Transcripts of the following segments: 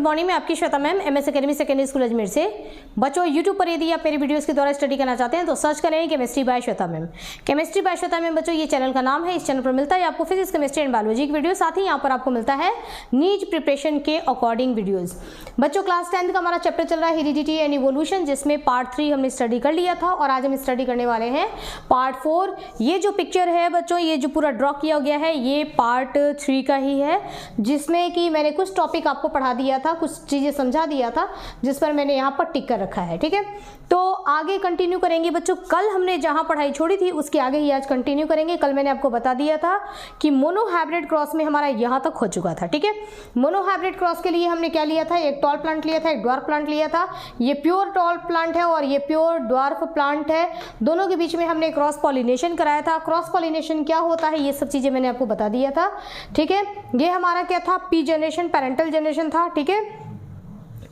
Morning में आपकी Shweta ma'am MS academy secondary school Ajmer से। बच्चों यूट्यूब पर यदि आप मेरी वीडियोस के द्वारा स्टडी करना चाहते हैं तो सर्च करें chemistry bye Shweta ma'am. Chemistry bye Shweta ma'am बच्चों ये चैनल का नाम है। इस चैनल पर मिलता है आपको फिजिक्स, केमिस्ट्री एंड बायोलॉजी की वीडियो, साथ ही यहाँ पर आपको मिलता है नीट प्रिपरेशन के अकॉर्डिंग वीडियोज। बच्चों क्लास 10 का हमारा चैप्टर चल रहा है हेरिडिटी एंड इवोल्यूशन, जिसमें पार्ट 3 हमने स्टडी कर लिया था और आज हम स्टडी करने वाले हैं पार्ट 4। ये जो पिक्चर है बच्चों, ये जो पूरा ड्रॉ किया गया है ये पार्ट 3 का ही है, जिसमें कि मैंने कुछ टॉपिक आपको पढ़ा दिया था, कुछ चीजें समझा दिया था, जिस पर मैंने यहाँ पर टिक कर रखा है। ठीक है, तो आगे कंटिन्यू करेंगे बच्चों। कल हमने जहां पढ़ाई छोड़ी थी उसके आगे ही आज कंटिन्यू करेंगे। कल मैंने आपको बता दिया था कि मोनोहाइब्रिड क्रॉस में हमारा यहां तक हो चुका था। ठीक है, मोनोहाइब्रिड क्रॉस के लिए हमने क्या लिया था, एक टॉल प्लांट लिया था, एक ड्वार्फ प्लांट लिया था। ये प्योर टॉल प्लांट है और ये प्योर ड्वार्फ प्लांट है, दोनों के बीच में हमने क्रॉस पॉलिनेशन कराया था। क्रॉस पॉलिनेशन क्या होता है ये सब चीजें मैंने आपको बता दिया था। ठीक है, ये हमारा क्या था, पी जनरेशन, पेरेंटल जनरेशन था। ठीक है,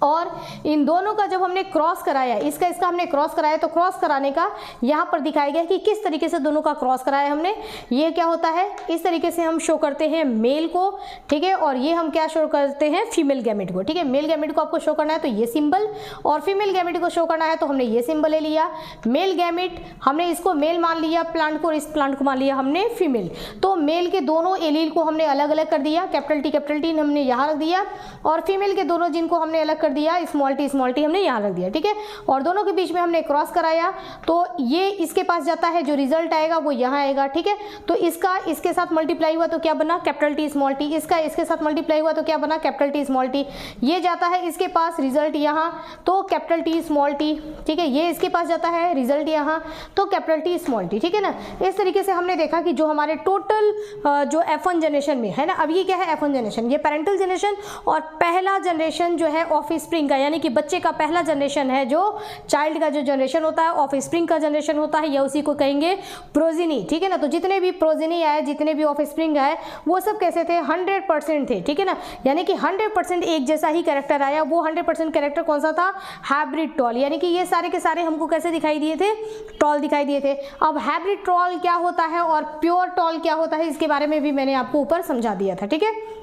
और इन दोनों का जब हमने क्रॉस कराया, इसका हमने क्रॉस कराया, तो क्रॉस कराने का यहाँ पर दिखाया गया कि किस तरीके से दोनों का क्रॉस कराया हमने। ये क्या होता है, इस तरीके से हम शो करते हैं मेल को। ठीक है, और ये हम क्या शो करते हैं, फीमेल गैमेट को। ठीक है, मेल गैमेट को आपको शो करना है तो ये सिंबल, और फीमेल गैमेट को शो करना है तो हमने ये सिंबल ले लिया। मेल गैमेट हमने इसको मेल मान लिया प्लांट को, और इस प्लांट को मान लिया हमने फीमेल। तो मेल के दोनों एलील को हमने अलग अलग कर दिया, कैपिटल टी हमने यहाँ रख दिया, और फीमेल के दोनों जिनको हमने अलग दिया, स्मॉल टी हमने यहां रख दिया। ठीक है, और दोनों के बीच में हमने क्रॉस कराया, तो ये इसके पास जाता है, जो रिजल्ट आएगा वो यहां आएगा। ठीक है, तो इसका इसके साथ मल्टीप्लाई हुआ तो क्या बना, कैपिटल टी स्मॉल टी। इसका इसके साथ मल्टीप्लाई हुआ तो क्या बना, कैपिटल टी स्मॉल टी। ये जाता है इसके पास रिजल्ट यहां, तो कैपिटल टी स्मॉल टी। ठीक है, ये इसके पास जाता है रिजल्ट यहां, तो कैपिटल टी स्मॉल टी। ठीक है ना, इस तरीके से हमने देखा कि जो हमारे टोटल जो F1 जनरेशन में है ना, अब ये क्या है, F1 जनरेशन, ये पेरेंटल जनरेशन और पहला जनरेशन जो है ऑफ स्प्रिंग का, यानी कि बच्चे का पहला जनरेशन है, जो चाइल्ड का जो जनरेशन होता है ऑफ स्प्रिंग का जनरेशन होता है, या उसी को कहेंगे प्रोजिनी। ठीक है ना, तो जितने भी प्रोजिनी आए, जितने भी ऑफ स्प्रिंग आए, वो सब कैसे थे, 100% थे। ठीक है ना, यानी कि 100% एक जैसा ही कैरेक्टर आया। वो 100% कैरेक्टर कौन सा था, हाइब्रिड टॉल, यानी कि ये सारे के सारे हमको कैसे दिखाई दिए थे, टॉल दिखाई दिए थे। अब हाइब्रिड टॉल क्या होता है और प्योर टॉल क्या होता है, इसके बारे में भी मैंने आपको ऊपर समझा दिया था। ठीक है,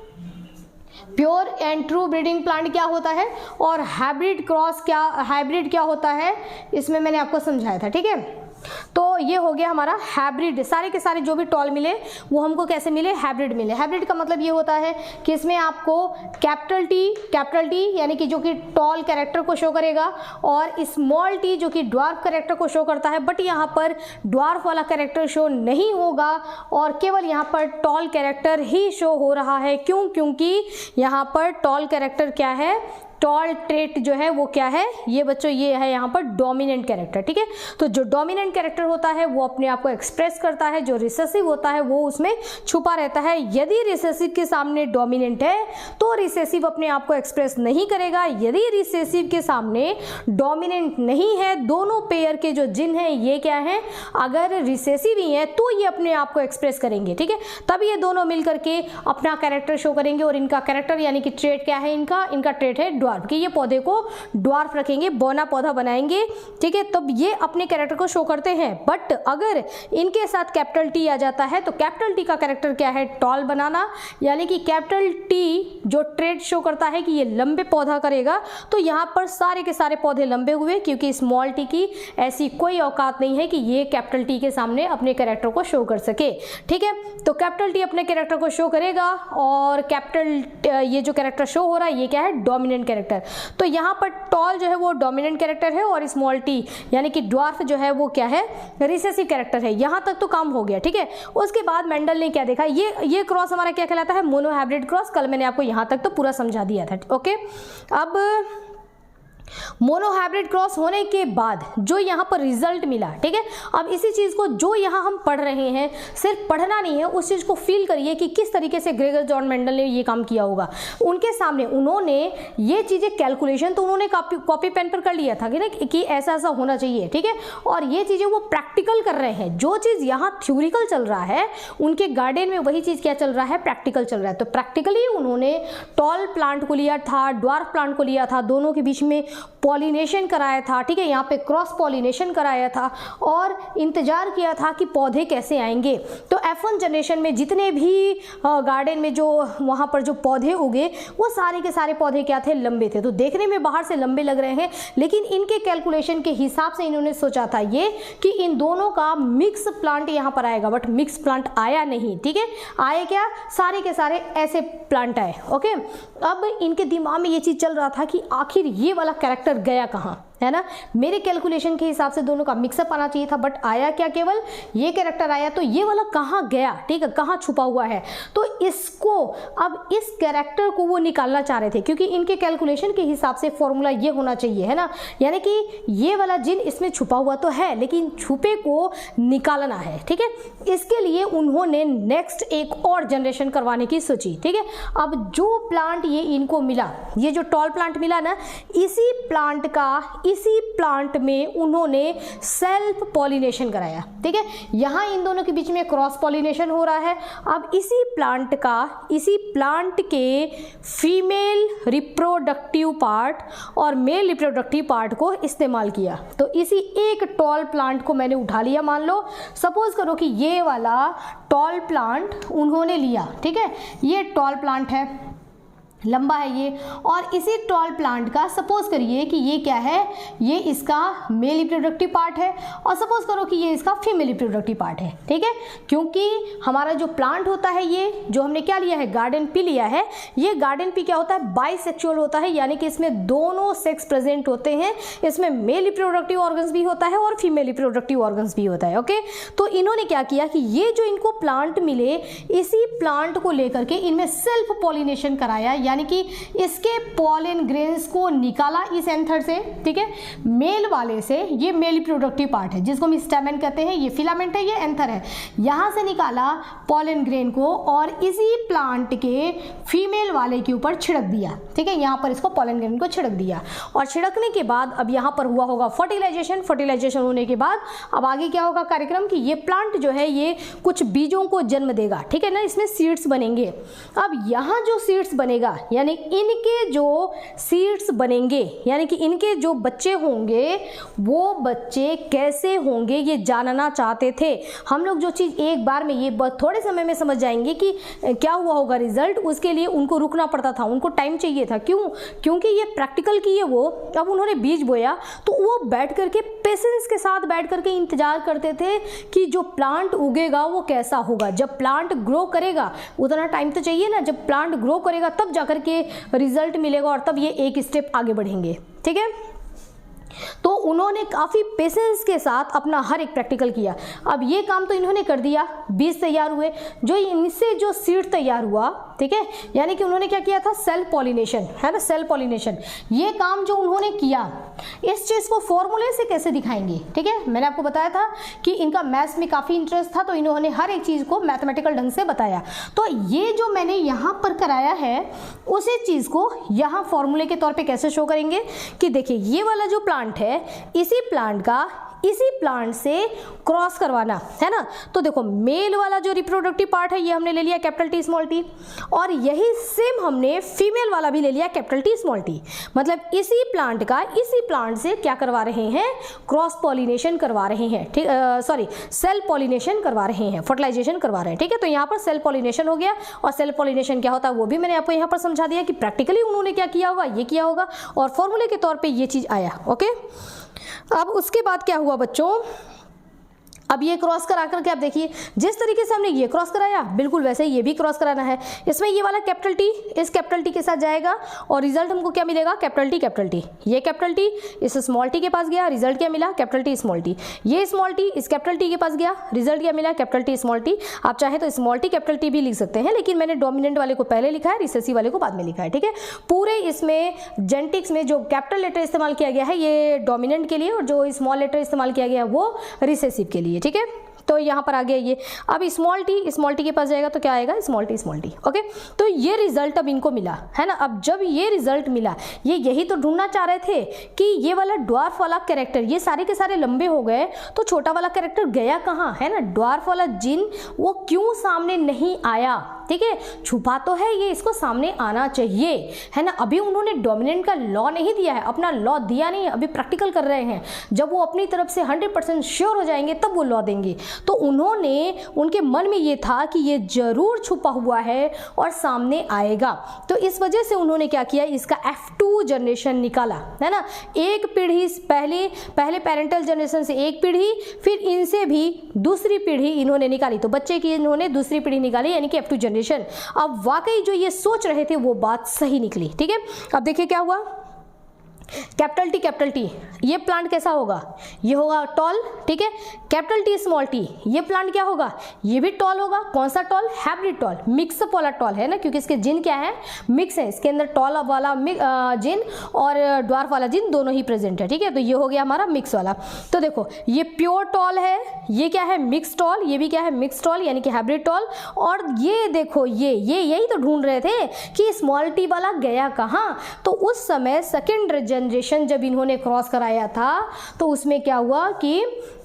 pure and true breeding plant क्या होता है और हाइब्रिड क्या होता है, इसमें मैंने आपको समझाया था। ठीक है, तो ये हो गया हमारा हाइब्रिड। सारे के सारे जो भी टॉल मिले वो हमको कैसे मिले, हाइब्रिड मिले। हाइब्रिड का मतलब ये होता है कि इसमें आपको कैपिटल टी यानी कि जो कि टॉल कैरेक्टर को शो करेगा, और स्मॉल टी जो कि ड्वार्फ कैरेक्टर को शो करता है, बट यहाँ पर ड्वार्फ वाला कैरेक्टर शो नहीं होगा और केवल यहाँ पर टॉल कैरेक्टर ही शो हो रहा है। क्यों, क्योंकि यहाँ पर टॉल कैरेक्टर क्या है, टॉल ट्रेट जो है वो क्या है, ये बच्चों ये है यहाँ पर डोमिनेंट कैरेक्टर। ठीक है, तो जो डोमिनेंट कैरेक्टर होता है वो अपने आप को एक्सप्रेस करता है, जो रिसेसिव होता है वो उसमें छुपा रहता है। यदि रिसेसिव के सामने डोमिनेंट है तो रिसेसिव अपने आप को एक्सप्रेस नहीं करेगा। यदि रिसेसिव के सामने डोमिनेंट नहीं है, दोनों पेयर के जो जिन है ये क्या है, अगर रिसेसिव ही है तो ये अपने आप को एक्सप्रेस करेंगे। ठीक है, तब ये दोनों मिलकर के अपना कैरेक्टर शो करेंगे, और इनका कैरेक्टर यानी कि ट्रेट क्या है, इनका ट्रेट है ड्वार्फ, कि ये पौधे को ड्वार्फ रखेंगे, बौना पौधा बनाएंगे। ठीक है, तब ये अपने कैरेक्टर को शो करते हैं। बट अगर इनके साथ कैपिटल टी आ जाता है तो कैपिटल टी का कैरेक्टर क्या है, टॉल बनाना, यानी कि कैपिटल टी जो ट्रेट शो करता है कि ये लंबे पौधा करेगा, तो यहाँ पर सारे के सारे पौधे लंबे हुए, क्योंकि स्मॉल टी की ऐसी कोई औकात नहीं है कि ये कैपिटल टी के सामने अपने कैरेक्टर को शो कर सके। ठीक है, तो कैपिटल टी अपने कैरेक्टर को शो करेगा, और कैपिटल ये जो कैरेक्टर शो हो रहा है ये क्या है, डोमिनेंट कैरेक्टर। तो यहाँ पर टॉल जो है वो डोमिनेंट कैरेक्टर है, और स्मॉल टी यानी कि ड्वार्फ जो है वो क्या है, रिसेसिव कैरेक्टर है। यहाँ तक तो काम हो गया। ठीक है, उसके बाद मेंडल ने क्या देखा, ये क्रॉस हमारा क्या कहलाता है, मोनोहाइब्रिड क्रॉस। कल मैंने आपको यहाँ तक तो पूरा समझा दिया था। ओके, अब मोनोहाइब्रिड क्रॉस होने के बाद जो यहाँ पर रिजल्ट मिला, ठीक है, अब इसी चीज को जो यहाँ हम पढ़ रहे हैं, सिर्फ पढ़ना नहीं है, उस चीज को फील करिए कि किस तरीके से ग्रेगर जॉन मेंडल ने ये काम किया होगा। उनके सामने उन्होंने ये चीजें कैलकुलेशन तो उन्होंने कॉपी पेन पर कर लिया था कि ऐसा ऐसा होना चाहिए। ठीक है, और ये चीजें वो प्रैक्टिकल कर रहे हैं। जो चीज यहाँ थ्योरिकल चल रहा है उनके गार्डन में वही चीज क्या चल रहा है, प्रैक्टिकल चल रहा है। तो प्रैक्टिकली उन्होंने टॉल प्लांट को लिया था, ड्वार्फ प्लांट को लिया था, दोनों के बीच में पॉलिनेशन कराया था, ठीक है, यहाँ पे क्रॉस पॉलिनेशन कराया था और इंतजार किया था कि पौधे कैसे आएंगे। तो F1 जनरेशन में जितने भी गार्डन में जो वहाँ पर जो पौधे उगे वो सारे के सारे पौधे क्या थे, लंबे थे। तो देखने में बाहर से लंबे लग रहे हैं, लेकिन इनके कैलकुलेशन के हिसाब से इन्होंने सोचा था ये कि इन दोनों का मिक्स प्लांट यहाँ पर आएगा, बट मिक्स प्लांट आया नहीं, ठीक है। आए क्या, सारे के सारे ऐसे प्लांट आए। ओके, अब इनके दिमाग में ये चीज चल रहा था कि आखिर ये वाला कैरेक्टर गया कहाँ, है ना। मेरे कैलकुलेशन के हिसाब से दोनों का मिक्सअप आना चाहिए था, बट आया क्या, केवल ये कैरेक्टर आया। तो ये वाला कहाँ गया, ठीक है, कहाँ छुपा हुआ है। तो इसको, अब इस कैरेक्टर को वो निकालना चाह रहे थे, क्योंकि इनके कैलकुलेशन के हिसाब से फॉर्मूला ये होना चाहिए, है ना, यानी कि ये वाला जिन इसमें छुपा हुआ तो है, लेकिन छुपे को निकालना है, ठीक है। इसके लिए उन्होंने नेक्स्ट एक और जनरेशन करवाने की सोची, ठीक है। अब जो प्लांट ये इनको मिला, ये जो टॉल प्लांट मिला ना, इसी प्लांट में उन्होंने सेल्फ पॉलिनेशन कराया, ठीक है। यहां इन दोनों के बीच में क्रॉस पॉलिनेशन हो रहा है। अब इसी प्लांट के फीमेल रिप्रोडक्टिव पार्ट और मेल रिप्रोडक्टिव पार्ट को इस्तेमाल किया। तो इसी एक टॉल प्लांट को मैंने उठा लिया। मान लो सपोज करो कि ये वाला टॉल प्लांट उन्होंने लिया, ठीक है, ये टॉल प्लांट है, लंबा है ये, और इसी टॉल प्लांट का सपोज करिए कि ये क्या है, ये इसका मेल रिप्रोडक्टिव पार्ट है, और सपोज करो कि ये इसका फीमेल रिप्रोडक्टिव पार्ट है, ठीक है। क्योंकि हमारा जो प्लांट होता है, ये जो हमने क्या लिया है, गार्डन पी लिया है, ये गार्डन पी क्या होता है, बाइसेक्सुअल होता है, यानी कि इसमें दोनों सेक्स प्रेजेंट होते हैं। इसमें मेल रिप्रोडक्टिव ऑर्गन्स भी होता है और फीमेल रिप्रोडक्टिव ऑर्गन्स भी होता है। ओके, तो इन्होंने क्या किया कि ये जो इनको प्लांट मिले, इसी प्लांट को लेकर के इनमें सेल्फ पॉलिनेशन कराया, यानी कि इसके पॉलन ग्रेन्स को निकाला इस एंथर से, ठीक है। मेल वाले से, ये मेल रिप्रोडक्टिव पार्ट है जिसको हम स्टैमेन कहते हैं, ये फिलामेंट है, ये एंथर है, यहां से निकाला पॉलन ग्रेन को और इसी प्लांट के फीमेल वाले के ऊपर छिड़क दिया, ठीक है। यहां पर इसको पॉलन ग्रेन को छिड़क दिया, और छिड़कने के बाद अब यहां पर हुआ होगा फर्टिलाइजेशन होने के बाद अब आगे क्या होगा कार्यक्रम कि ये प्लांट जो है ये कुछ बीजों को जन्म देगा, ठीक है ना, इसमें सीड्स बनेंगे। अब यहां जो सीड्स बनेगा, यानी इनके जो सीड्स बनेंगे, यानी कि इनके जो बच्चे होंगे वो बच्चे कैसे होंगे ये जानना चाहते थे हम लोग। जो चीज़ एक बार में, ये थोड़े समय में समझ जाएंगे कि क्या हुआ होगा रिजल्ट, उसके लिए उनको रुकना पड़ता था, उनको टाइम चाहिए था। क्यों? क्योंकि ये प्रैक्टिकल किए वो, अब उन्होंने बीज बोया तो वो बैठ करके पेशेंस के साथ बैठ करके इंतजार करते थे कि जो प्लांट उगेगा वो कैसा होगा। जब प्लांट ग्रो करेगा उतना टाइम तो चाहिए ना, जब प्लांट ग्रो करेगा तब जाकर के रिजल्ट मिलेगा और तब ये एक स्टेप आगे बढ़ेंगे, ठीक है। तो उन्होंने काफ़ी पेशेंस के साथ अपना हर एक प्रैक्टिकल किया। अब ये काम तो इन्होंने कर दिया, बीज तैयार हुए, जो इनसे जो सीड तैयार हुआ, ठीक है, यानी कि उन्होंने क्या किया था, सेल्फ पॉलिनेशन, है ना, सेल्फ पॉलिनेशन। ये काम जो उन्होंने किया, इस चीज़ को फॉर्मूले से कैसे दिखाएंगे, ठीक है। मैंने आपको बताया था कि इनका मैथ्स में काफ़ी इंटरेस्ट था, तो इन्होंने हर एक चीज़ को मैथमेटिकल ढंग से बताया। तो ये जो मैंने यहाँ पर कराया है उसी चीज़ को यहाँ फॉर्मूले के तौर पर कैसे शो करेंगे कि देखिए ये वाला जो प्लांट है, इसी प्लांट का इसी प्लांट से क्रॉस करवाना है ना। तो देखो मेल वाला जो रिप्रोडक्टिव पार्ट है ये हमने ले लिया कैपिटल टी स्मॉल टी, और यही सेम हमने फीमेल वाला भी ले लिया कैपिटल टी स्मॉल टी। मतलब इसी प्लांट का इसी प्लांट से क्या करवा रहे हैं, क्रॉस पॉलिनेशन करवा रहे हैं, ठीक, सॉरी सेल्फ पॉलिनेशन करवा रहे हैं, फर्टिलाइजेशन करवा रहे हैं, ठीक है। तो यहाँ पर सेल्फ पॉलिनेशन हो गया, और सेल्फ पॉलिनेशन क्या होता है वो भी मैंने आपको यहाँ पर समझा दिया कि प्रैक्टिकली उन्होंने क्या किया होगा, ये किया होगा, और फॉर्मूले के तौर पर ये चीज़ आया। ओके, अब उसके बाद क्या हुआ बच्चों, अब ये क्रॉस करा करके आप देखिए जिस तरीके से हमने ये क्रॉस कराया बिल्कुल वैसे ही ये भी क्रॉस कराना है। इसमें ये वाला कैपिटल टी इस कैपिटल टी के साथ जाएगा और रिजल्ट हमको क्या मिलेगा, कैपिटल टी, ये कैपिटल टी इस स्मॉल टी के पास गया, रिजल्ट क्या मिला, कैपिटल टी स्मॉल टी। ये स्मॉल टी इस कैपिटल टी के पास गया, रिजल्ट क्या मिला, कैपिटल टी स्मॉल टी। आप चाहे तो स्मॉल टी कैपिटल टी भी लिख सकते हैं, लेकिन मैंने डोमिनेंट वाले को पहले लिखा है, रिसेसिव वाले को बाद में लिखा है, ठीक है। पूरे इसमें जेनेटिक्स में जो कैपिटल लेटर इस्तेमाल किया गया है ये डोमिनेंट के लिए, और जो स्मॉल लेटर इस्तेमाल किया गया है वो रिसेसिव के लिए, ठीक है। तो यहाँ पर आ गया ये, अब स्मॉल टी के पास जाएगा तो क्या आएगा, स्मॉल टी। ओके, तो ये रिजल्ट अब इनको मिला है ना। अब जब ये रिजल्ट मिला, ये यही तो ढूंढना चाह रहे थे कि ये वाला ड्वार्फ वाला कैरेक्टर, ये सारे के सारे लंबे हो गए तो छोटा वाला कैरेक्टर गया कहाँ, है ना। ड्वार्फ वाला जीन वो क्यों सामने नहीं आया, ठीक है, छुपा तो है ये, इसको सामने आना चाहिए, है ना। अभी उन्होंने डोमिनेंट का लॉ नहीं दिया है, अपना लॉ दिया नहीं है, अभी प्रैक्टिकल कर रहे हैं। जब वो अपनी तरफ से 100% श्योर हो जाएंगे तब वो लॉ देंगे। तो उन्होंने, उनके मन में ये था कि ये जरूर छुपा हुआ है और सामने आएगा, तो इस वजह से उन्होंने क्या किया, इसका F2 जनरेशन निकाला, है ना। एक पीढ़ी पहले पेरेंटल जनरेशन से एक पीढ़ी, फिर इनसे भी दूसरी पीढ़ी इन्होंने निकाली, तो बच्चे की इन्होंने दूसरी पीढ़ी निकाली, यानी कि F2 जनरेशन। अब वाकई जो ये सोच रहे थे वो बात सही निकली, ठीक है। अब देखिए क्या हुआ, कैपिटल टी, ये प्लांट कैसा होगा, ये होगा टॉल, ठीक है। कैपिटल टी स्मॉल टी, ये प्लांट क्या होगा, ये भी टॉल होगा। कौन सा टॉल, हाइब्रिड टॉल, मिक्सअप वाला टॉल है ना, क्योंकि इसके जिन क्या है, मिक्स है, इसके अंदर टॉल वाला जिन और ड्वार्फ वाला जिन दोनों ही प्रेजेंट है, ठीक है। तो ये हो गया हमारा मिक्स वाला। तो देखो ये प्योर टॉल है, ये क्या है, मिक्स टॉल, ये भी क्या है, मिक्स टॉल, यानी कि हाइब्रिड टॉल। और ये देखो ये यही तो ढूंढ रहे थे कि स्मॉल टी वाला गया कहाँ। तो उस समय सेकेंड जनरेशन जब इन्होंने क्रॉस कराया था तो उसमें क्या हुआ कि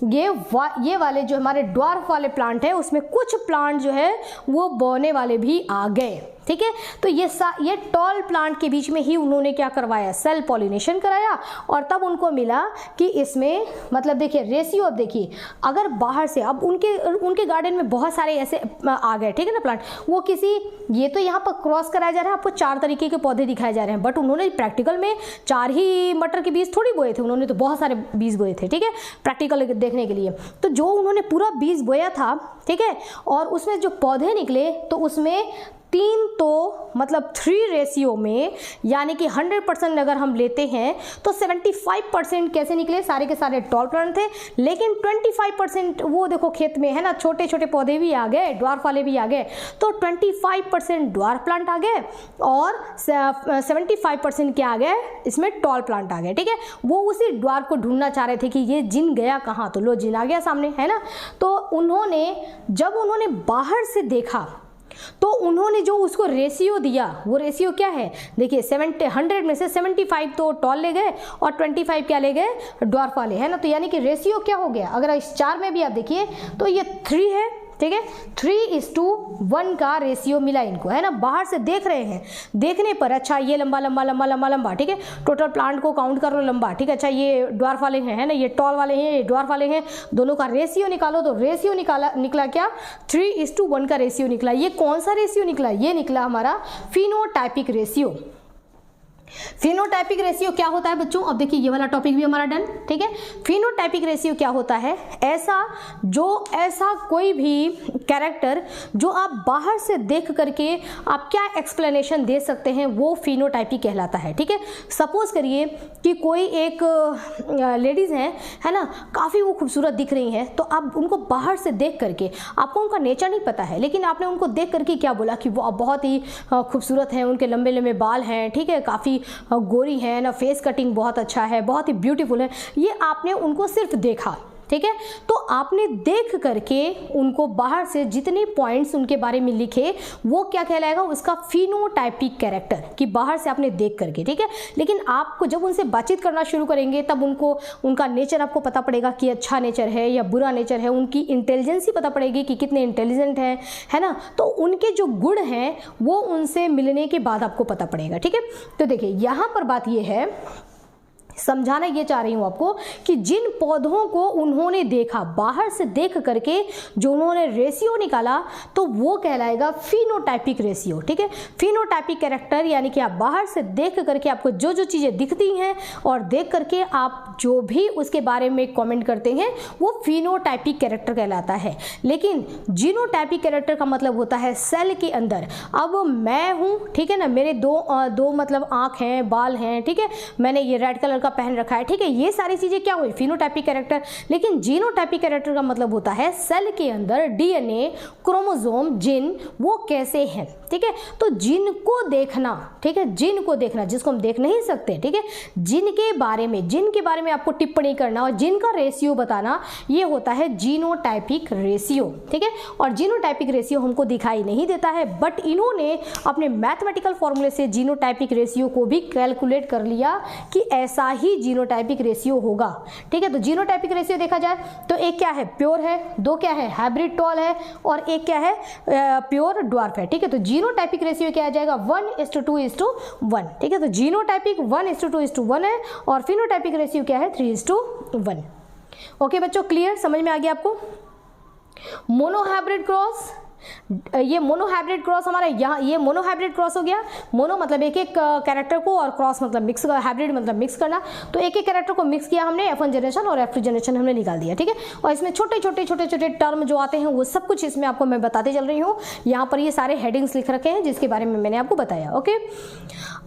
ये वाले जो हमारे ड्वार्फ वाले प्लांट है उसमें कुछ प्लांट जो है वो बोने वाले भी आ गए, ठीक है। तो ये टॉल प्लांट के बीच में ही उन्होंने क्या करवाया, सेल पॉलिनेशन कराया, और तब उनको मिला कि इसमें मतलब देखिए रेशियो, अब देखिए अगर बाहर से, अब उनके गार्डन में बहुत सारे ऐसे आ गए, ठीक है ना प्लांट, वो किसी, ये तो यहाँ पर क्रॉस कराया जा रहा है, आपको 4 तरीके के पौधे दिखाए जा रहे हैं, बट उन्होंने प्रैक्टिकल में 4 ही मटर के बीज थोड़ी बोए थे, उन्होंने तो बहुत सारे बीज बोए थे, ठीक है, प्रैक्टिकल देखने के लिए। तो जो उन्होंने पूरा बीज बोया था, ठीक है, और उसमें जो पौधे निकले तो उसमें 3 तो मतलब 3 रेशियो में, यानी कि 100% अगर हम लेते हैं तो 75% कैसे निकले, सारे के सारे टॉल प्लांट थे, लेकिन 25% वो देखो खेत में है ना, छोटे छोटे पौधे भी आ गए, ड्वार्फ वाले भी आ गए, तो 25% ड्वार्फ प्लांट आ गए और 75% क्या आ गए, इसमें टॉल प्लांट आ गए, ठीक है। वो उसी ड्वार्फ को ढूंढना चाह रहे थे कि ये जिन गया कहाँ, तो लो जिन आ गया सामने, है ना। तो जब उन्होंने बाहर से देखा तो उन्होंने जो उसको रेशियो दिया, वो रेशियो क्या है, देखिए 100 में से 75 तो टॉल ले गए और 25 क्या ले गए, ड्वार्फ वाले, है ना। तो यानी कि रेशियो क्या हो गया, अगर इस 4 में भी आप देखिए तो ये 3 है, ठीक है, 3:1 का रेशियो मिला इनको, है ना। बाहर से देख रहे हैं, देखने पर अच्छा ये लंबा लंबा लंबा लंबा लंबा, ठीक है, टोटल प्लांट को काउंट कर लो लंबा, ठीक है, अच्छा ये ड्वार्फ वाले हैं, है ना, ये टॉल वाले हैं, ये ड्वार्फ वाले हैं, दोनों का रेशियो निकालो, तो रेशियो निकला क्या, 3:1 का रेशियो निकला। ये कौन सा रेशियो निकला, ये निकला हमारा फिनोटाइपिक रेशियो। फिनोटाइपिक रेशियो क्या होता है बच्चों, अब देखिए ये वाला टॉपिक भी हमारा डन, ठीक है। फिनोटाइपिक रेशियो क्या होता है, ऐसा कोई भी कैरेक्टर जो आप बाहर से देख करके आप क्या एक्सप्लेनेशन दे सकते हैं, वो फिनोटाइपिक कहलाता है, ठीक है। सपोज करिए कि कोई एक लेडीज हैं, है ना, काफ़ी वो खूबसूरत दिख रही हैं, तो आप उनको बाहर से देख करके, आपको उनका नेचर नहीं पता है, लेकिन आपने उनको देख करके क्या बोला कि वो बहुत ही खूबसूरत हैं, उनके लंबे लंबे बाल हैं, ठीक है, काफ़ी गोरी है ना, फेस कटिंग बहुत अच्छा है, बहुत ही ब्यूटीफुल है, ये आपने उनको सिर्फ देखा, ठीक है। तो आपने देख करके उनको बाहर से जितने पॉइंट्स उनके बारे में लिखे, वो क्या कहलाएगा, उसका फिनोटाइपिक कैरेक्टर, कि बाहर से आपने देख करके, ठीक है। लेकिन आपको जब उनसे बातचीत करना शुरू करेंगे तब उनका नेचर आपको पता पड़ेगा कि अच्छा नेचर है या बुरा नेचर है, उनकी इंटेलिजेंसी पता पड़ेगी कि कितने इंटेलिजेंट हैं, है ना। तो उनके जो गुण हैं वो उनसे मिलने के बाद आपको पता पड़ेगा, ठीक है। तो देखिए यहाँ पर बात ये है, समझाना ये चाह रही हूँ आपको कि जिन पौधों को उन्होंने देखा, बाहर से देख करके जो उन्होंने रेशियो निकाला, तो वो कहलाएगा फिनोटाइपिक रेशियो, ठीक है। फिनोटाइपिक कैरेक्टर यानी कि आप बाहर से देख करके आपको जो जो चीज़ें दिखती हैं और देख करके आप जो भी उसके बारे में कमेंट करते हैं, वो फिनोटाइपिक कैरेक्टर कहलाता है। लेकिन जीनोटाइपिक कैरेक्टर का मतलब होता है सेल के अंदर। अब मैं हूँ, ठीक है ना, मेरे दो मतलब आँख हैं, बाल हैं, ठीक है, मैंने ये रेड कलर का पहन रखा है, ठीक है, ये सारी चीजें क्या हुई, फिनोटाइपिक कैरेक्टर। लेकिन जीनोटाइपिक कैरेक्टर का मतलब होता है सेल के अंदर डीएनए, क्रोमोसोम, जिन वो कैसे हैं, ठीक है। तो जिन को देखना, ठीक है, जिन को देखना, जिसको हम देख नहीं सकते, ठीक है, जिन के बारे में आपको टिप्पणी करना और जिन का रेशियो बताना, ये होता है जीनोटाइपिक रेशियो, ठीक है। और जीनोटाइपिक रेशियो हमको दिखाई नहीं देता है, बट इन्होंने अपने मैथमेटिकल फॉर्मूले से जीनोटाइपिक रेशियो को भी कैलकुलेट कर लिया कि ऐसा ही जीनोटाइपिक रेशियो होगा। ठीक है, तो जीनोटाइपिक रेशियो देखा जाए तो एक क्या है, प्योर है, दो क्या है, हाइब्रिड टॉल है, और एक क्या है, प्योर ड्वार्फ है। ठीक है, तो जीनोटाइपिक रेशियो क्या आ जाएगा, 1:2:1। ठीक है, तो जीनोटाइपिक 1:2:1 है और फिनोटाइपिक रेशियो क्या है, 3:1। ओके बच्चों, क्लियर, समझ में आ गया आपको। मोनोहाइब्रिड क्रॉस, ये मोनोहाइब्रिड क्रॉस हमारा यहाँ, ये मोनोहाइब्रिड क्रॉस हो गया। मोनो मतलब एक एक कैरेक्टर को, और क्रॉस मतलब मिक्स, हाइब्रिड मतलब मिक्स करना। तो एक एक कैरेक्टर को मिक्स किया हमने, F1 जनरेशन और F2 जनरेशन हमने निकाल दिया। ठीक है, और इसमें छोटे छोटे टर्म जो आते हैं वो सब कुछ इसमें आपको मैं बताते चल रही हूँ। यहाँ पर ये सारे हेडिंग्स लिख रखे हैं जिसके बारे में मैंने आपको बताया। ओके,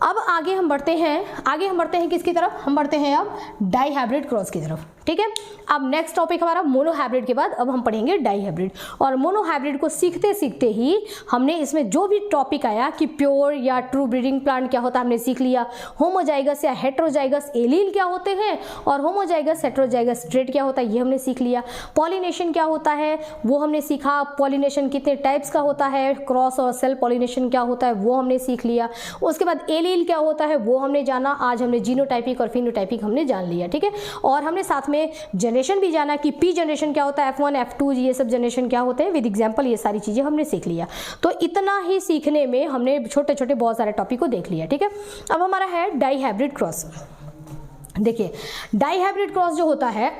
अब आगे हम बढ़ते हैं किसकी तरफ, हम बढ़ते हैं अब डाई हाइब्रिड क्रॉस की तरफ। ठीक है, अब नेक्स्ट टॉपिक हमारा मोनोहाइब्रिड के बाद अब हम पढ़ेंगे डाई हाइब्रिड। और मोनोहाइब्रिड को सीखते सीखते ही हमने इसमें जो भी टॉपिक आया कि प्योर या ट्रू ब्रीडिंग प्लांट क्या होता है हमने सीख लिया, होमोजाइगस या हेट्रोजाइगस एलील क्या होते हैं, और होमोजाइगस हेट्रोजाइगस ट्रेट क्या होता है ये हमने सीख लिया। पॉलिनेशन क्या होता है वो हमने सीखा, पॉलिनेशन कितने टाइप्स का होता है, क्रॉस और सेल्फ पॉलिनेशन क्या होता है वो हमने सीख लिया। उसके बाद एलील क्या होता है वो हमने जाना। आज हमने जीनोटाइपिक और फिनोटाइपिक हमने जान लिया। ठीक है, और हमने साथ में जनरेशन भी जाना कि पी जनरेशन क्या होता है, F1 F2 ये सब जनरेशन क्या होते हैं विद एग्जांपल, ये सारी चीजें हमने सीख लिया। तो इतना ही सीखने में हमने छोटे छोटे बहुत सारे टॉपिक को देख लिया। ठीक है, अब हमारा है डाई हाइब्रिड क्रॉस। देखिए, डाई हाइब्रिड क्रॉस जो होता है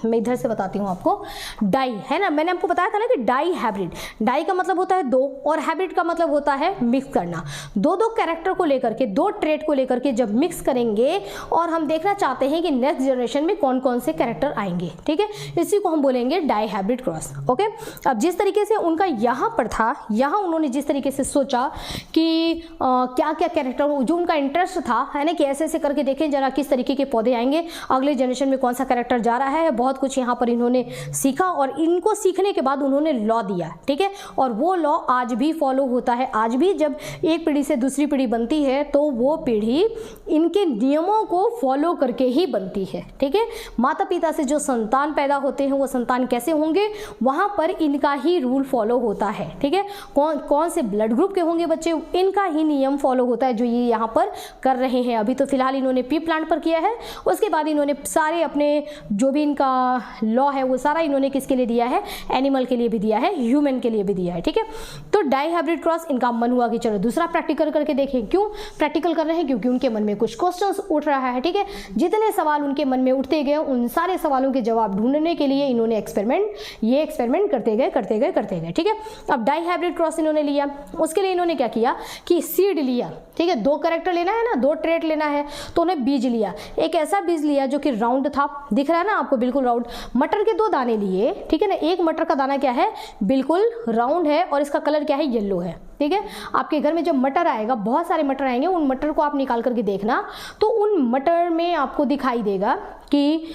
मैं इधर से बताती हूँ आपको। डाई है ना, मैंने आपको बताया था ना कि डाई हाइब्रिड, डाई का मतलब होता है दो और हाइब्रिड का मतलब होता है मिक्स करना। दो कैरेक्टर को लेकर के, दो ट्रेट को लेकर के जब मिक्स करेंगे और हम देखना चाहते हैं कि नेक्स्ट जनरेशन में कौन कौन से कैरेक्टर आएंगे। ठीक है, इसी को हम बोलेंगे डाई हाइब्रिड क्रॉस। ओके, अब जिस तरीके से उनका यहाँ पर था, यहाँ उन्होंने जिस तरीके से सोचा कि क्या क्या कैरेक्टर, जो उनका इंटरेस्ट था है ना, कि ऐसे ऐसे करके देखें जरा किस तरीके के आएंगे, अगले जनरेशन में कौन सा कैरेक्टर जा रहा है, बहुत कुछ यहाँ पर इन्होंने सीखा। और इनको सीखने के बाद उन्होंने लॉ दिया। ठीक है, और वो लॉ आज भी फॉलो होता है। आज भी जब एक पीढ़ी से दूसरी पीढ़ी बनती है तो वो पीढ़ी इनके नियमों को फॉलो करके ही बनती है। ठीक है, माता पिता से जो संतान पैदा होते हैं वो संतान कैसे होंगे, वहां पर इनका ही रूल फॉलो होता है। ठीक है, कौन से ब्लड ग्रुप के होंगे बच्चे, इनका ही नियम फॉलो होता है जो ये यहाँ पर कर रहे हैं। अभी तो फिलहाल इन्होंने पी प्लांट पर किया है, उसके बाद इन्होंने सारे अपने जो भी इनका लॉ है वो सारा इन्होंने किसके लिए दिया है, एनिमल के लिए भी दिया है, ह्यूमन के लिए भी दिया है। ठीक है, तो डाई हाइब्रिड क्रॉस इनका मन हुआ कि चलो दूसरा प्रैक्टिकल करके देखें। क्यों प्रैक्टिकल कर रहे हैं, क्योंकि उनके मन में कुछ क्वेश्चंस उठ रहा है। ठीक है, जितने सवाल उनके मन में उठते गए उन सारे सवालों के जवाब ढूंढने के लिए इन्होंने एक्सपेरिमेंट करते गए। ठीक है, अब डाई हाइब्रिड क्रॉस इन्होंने लिया, उसके लिए इन्होंने क्या किया कि सीड लिया। ठीक है, दो कैरेक्टर लेना है ना, दो ट्रेट लेना है, तो उन्हें बीज लिया। एक ऐसा बीज लिया जो कि राउंड था, दिख रहा है ना आपको, बिल्कुल राउंड। मटर के दो दाने लिए। ठीक है ना, एक मटर का दाना क्या है, बिल्कुल राउंड है और इसका कलर क्या है, येलो है। ठीक है, आपके घर में जब मटर आएगा, बहुत सारे मटर आएंगे, उन मटर को आप निकाल करके देखना, तो उन मटर में आपको दिखाई देगा कि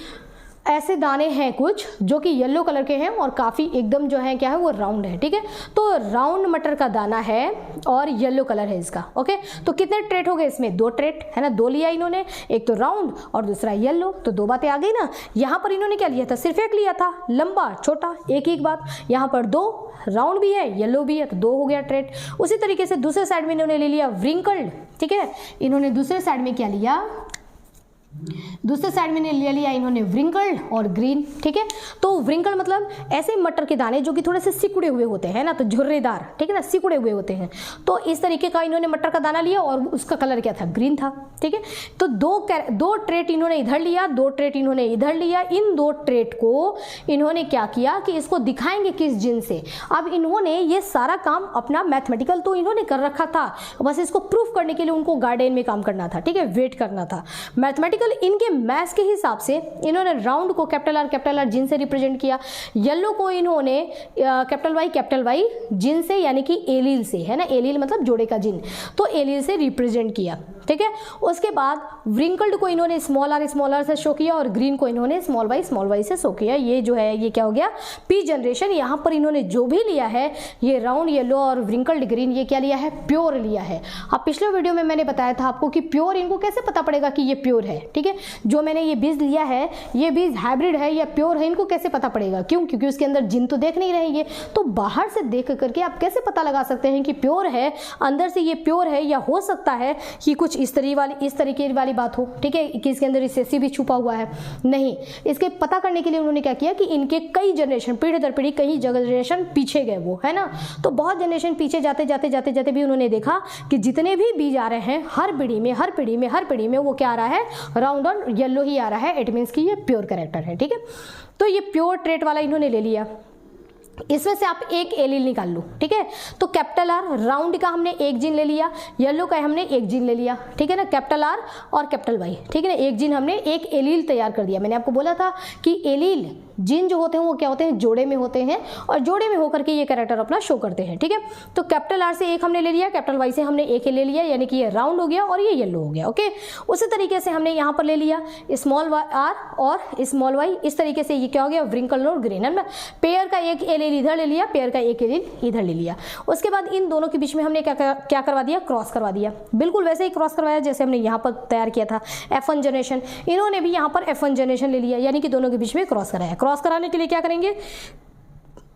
ऐसे दाने हैं कुछ जो कि येलो कलर के हैं और काफ़ी एकदम जो है क्या है वो राउंड है। ठीक है, तो राउंड मटर का दाना है और येलो कलर है इसका। ओके, तो कितने ट्रेट हो गए इसमें, दो ट्रेट है ना, दो लिया इन्होंने, एक तो राउंड और दूसरा येलो, तो दो बातें आ गई ना। यहाँ पर इन्होंने क्या लिया था, सिर्फ एक लिया था, लंबा छोटा, एक बात। यहाँ पर दो, राउंड भी है येलो भी है, तो दो हो गया ट्रेट। उसी तरीके से दूसरे साइड में इन्होंने ले लिया व्रिंकल्ड। ठीक है, इन्होंने दूसरे साइड में क्या लिया, दूसरे साइड में ले लिया इन्होंने व्रिंकल्ड और ग्रीन। ठीक है, तो व्रिंकल्ड मतलब ऐसे मटर के दाने जो कि थोड़े से सिकुड़े हुए होते हैं ना, तो झुर्रेदार, ठीक है ना, सिकुड़े हुए होते हैं। तो इस तरीके का इन्होंने मटर का दाना लिया और उसका कलर क्या था, ग्रीन था। ठीक है, तो दो ट्रेट इन्होंने इधर लिया, दो ट्रेट इन्होंने इधर लिया। इन दो ट्रेट को इन्होंने क्या किया कि इसको दिखाएंगे किस जिन से। अब इन्होंने ये सारा काम अपना मैथमेटिकल तो इन्होंने कर रखा था, बस इसको प्रूफ करने के लिए उनको गार्डन में काम करना था। ठीक है, वेट करना था। मैथमेटिकल इनके मैथ्स के हिसाब से इन्होंने राउंड को कैपिटल आर जिन से रिप्रेजेंट किया, येलो को इन्होंने कैपिटल वाई जिन से यानी कि एलील से, है ना, एलील मतलब जोड़े का जिन, तो एलील से रिप्रेजेंट किया। ठीक है, उसके बाद व्रिंकल्ड को इन्होंने स्मॉल आर से शो किया और ग्रीन को इन्होंने स्मॉल वाई से शो किया। ये जो है ये क्या हो गया, पी जनरेशन। यहाँ पर इन्होंने जो भी लिया है, ये राउंड येलो और व्रिंकल्ड ग्रीन, ये क्या लिया है, प्योर लिया है। अब पिछले वीडियो में मैंने बताया था आपको कि प्योर इनको कैसे पता पड़ेगा कि ये प्योर है। ठीक है, जो मैंने ये बीज लिया है, ये बीज हाइब्रिड है या प्योर है, इनको कैसे पता पड़ेगा, क्यों, क्योंकि उसके अंदर जिन तो देख नहीं रहेंगे। तो बाहर से देख करके आप कैसे पता लगा सकते हैं कि प्योर है, अंदर से ये प्योर है, या हो सकता है कि कुछ इस तरीके वाली बात हो, ठीक है, कि इसके अंदर रिसेसिव भी छुपा हुआ है, नहीं। इसके पता करने के लिए उन्होंने क्या किया कि इनके कई जनरेशन, पीढ़ी दर पीढ़ी कई जनरेशन पीछे गए वो, है ना। तो बहुत जनरेशन पीछे जाते जाते भी उन्होंने देखा कि जितने भी बीज आ रहे हैं हर पीढ़ी में वो क्या आ रहा है, राउंड और येलो ही आ रहा है। इट मीन्स कि ये प्योर कैरेक्टर है, ठीक है। तो ये प्योर ट्रेट वाला इन्होंने ले लिया। इसमें से आप एक एलील निकाल लो, ठीक है। तो कैपिटल आर, राउंड का हमने एक जीन ले लिया, येलो का हमने एक जीन ले लिया, ठीक है ना, कैपिटल आर और कैपिटल वाई, ठीक है ना, एक जीन हमने एक एलील तैयार कर दिया। मैंने आपको बोला था कि एलील जीन जो होते हैं वो क्या होते हैं, जोड़े में होते हैं, और जोड़े में होकर के ये कैरेक्टर अपना शो करते हैं, ठीक है। तो कैपिटल आर से एक हमने ले लिया, कैपिटल वाई से हमने एक ले लिया, यानी कि ये राउंड हो गया और ये येलो हो गया, ओके। उसी तरीके से हमने यहाँ पर ले लिया स्मॉल आर और स्मॉल वाई, इस तरीके से ये क्या हो गया, व्रिंकल और ग्रेन, है ना। पेयर का एक एलील इधर ले लिया, पेयर का एक एलील इधर ले लिया। उसके बाद इन दोनों के बीच में हमने क्या करवा दिया, क्रॉस करवा दिया। बिल्कुल वैसे ही क्रॉस करवाया जैसे हमने यहाँ पर तैयार किया था F1 जनरेशन। इन्होंने भी यहाँ पर F1 जनरेशन ले लिया, यानी कि दोनों के बीच में क्रॉस कराया। क्रॉस कराने के लिए क्या करेंगे,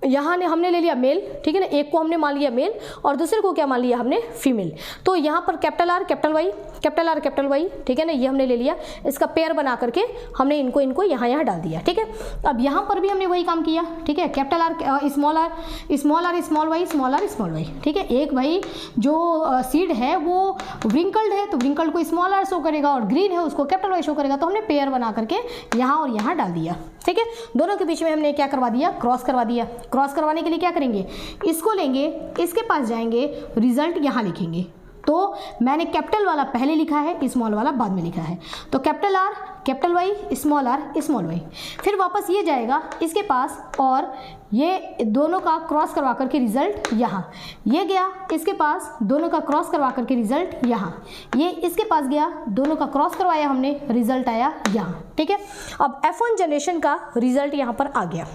यहाँ ने हमने ले लिया मेल, ठीक है ना, एक को हमने मान लिया मेल और दूसरे को क्या मान लिया हमने, फीमेल। तो यहाँ पर capital R capital Y, capital R capital Y, ठीक है ना, ये हमने ले लिया। इसका पेयर बना करके हमने इनको यहाँ डाल दिया, ठीक है। अब यहाँ पर भी हमने वही काम किया, ठीक है। Capital R small R small Y, small R small Y, ठीक है। एक भाई जो सीड है वो व्रिंकल्ड है तो व्रिंकल्ड को स्मॉल आर शो करेगा और ग्रीन है उसको कैपिटल वाई शो करेगा। तो हमने पेयर बना करके यहाँ और यहाँ डाल दिया, ठीक है। दोनों के बीच में हमने क्या करवा दिया, क्रॉस करवा दिया। क्रॉस करवाने के लिए क्या करेंगे, इसको लेंगे, इसके पास जाएंगे, रिजल्ट यहाँ लिखेंगे। तो मैंने कैपिटल वाला पहले लिखा है, स्मॉल वाला बाद में लिखा है। तो capital R capital Y, small R small Y, फिर वापस ये जाएगा इसके पास और ये दोनों का क्रॉस करवा करके रिजल्ट यहाँ, ये गया इसके पास, दोनों का क्रॉस करवा करके रिजल्ट यहाँ, ये इसके पास गया, दोनों का क्रॉस करवाया हमने, रिजल्ट आया यहाँ, ठीक है। अब F1 जनरेशन का रिजल्ट यहाँ पर आ गया।